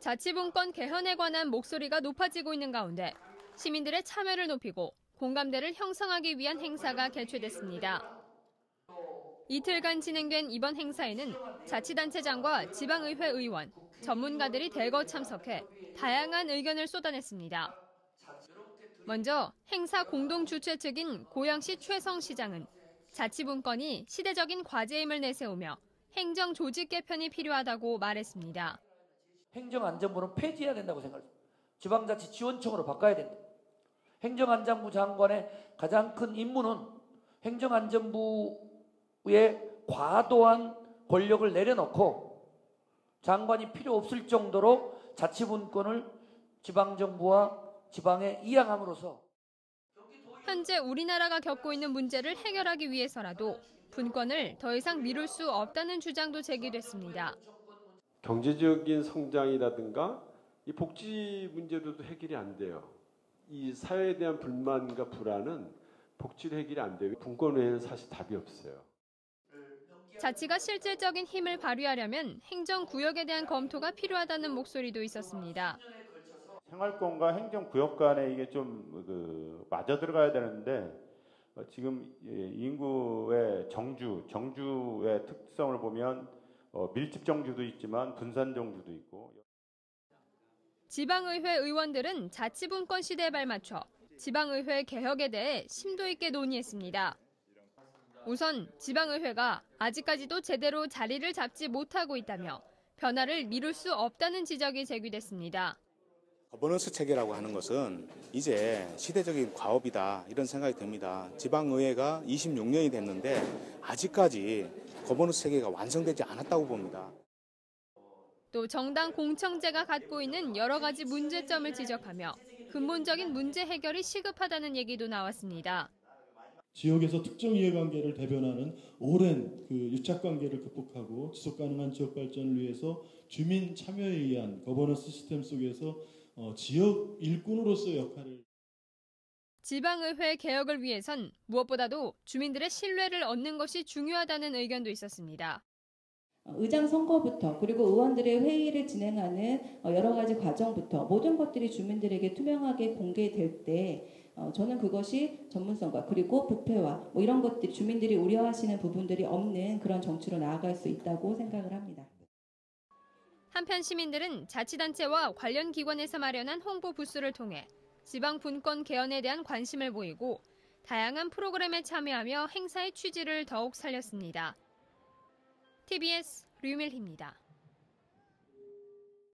자치분권 개헌에 관한 목소리가 높아지고 있는 가운데 시민들의 참여를 높이고 공감대를 형성하기 위한 행사가 개최됐습니다. 이틀간 진행된 이번 행사에는 자치단체장과 지방의회 의원, 전문가들이 대거 참석해 다양한 의견을 쏟아냈습니다. 먼저 행사 공동 주최 측인 고양시 최성 시장은 자치분권이 시대적인 과제임을 내세우며 행정 조직 개편이 필요하다고 말했습니다. 행정안전부는 폐지해야 된다고 생각합니다. 지방자치지원청으로 바꿔야 된다. 행정안전부 장관의 가장 큰 임무는 행정안전부의 과도한 권력을 내려놓고 장관이 필요 없을 정도로 자치분권을 지방정부와 지방에 이양함으로써 현재 우리나라가 겪고 있는 문제를 해결하기 위해서라도 분권을 더 이상 미룰 수 없다는 주장도 제기됐습니다. 경제적인 성장이라든가 이 복지 문제도 해결이 안 돼요. 이 사회에 대한 불만과 불안은 복지로 해결이 안 돼요. 분권 외에는 사실 답이 없어요. 자치가 실질적인 힘을 발휘하려면 행정구역에 대한 검토가 필요하다는 목소리도 있었습니다. 생활권과 행정구역 간에 이게 좀 맞아 들어가야 되는데 지금 인구의 정주의 특성을 보면 밀집 정주도 있지만 분산 정주도 있고. 지방의회 의원들은 자치분권 시대에 발맞춰 지방의회 개혁에 대해 심도 있게 논의했습니다. 우선 지방의회가 아직까지도 제대로 자리를 잡지 못하고 있다며 변화를 미룰 수 없다는 지적이 제기됐습니다. 거버넌스 체계라고 하는 것은 이제 시대적인 과업이다 이런 생각이 듭니다. 지방의회가 26년이 됐는데 아직까지 거버넌스 체계가 완성되지 않았다고 봅니다. 또 정당 공청제가 갖고 있는 여러 가지 문제점을 지적하며 근본적인 문제 해결이 시급하다는 얘기도 나왔습니다. 지역에서 특정 이해관계를 대변하는 오랜 유착관계를 극복하고 지속가능한 지역 발전을 위해서 주민 참여에 의한 거버넌스 시스템 속에서 지역 일꾼으로서의 역할을. 지방의회 개혁을 위해선 무엇보다도 주민들의 신뢰를 얻는 것이 중요하다는 의견도 있었습니다. 의장 선거부터 그리고 의원들의 회의를 진행하는 여러 가지 과정부터 모든 것들이 주민들에게 투명하게 공개될 때 저는 그것이 전문성과 그리고 부패와 이런 것들 주민들이 우려하시는 부분들이 없는 그런 정치로 나아갈 수 있다고 생각을 합니다. 한편 시민들은 자치단체와 관련 기관에서 마련한 홍보 부스를 통해 지방 분권 개헌에 대한 관심을 보이고 다양한 프로그램에 참여하며 행사의 취지를 더욱 살렸습니다. TBS 류밀희입니다.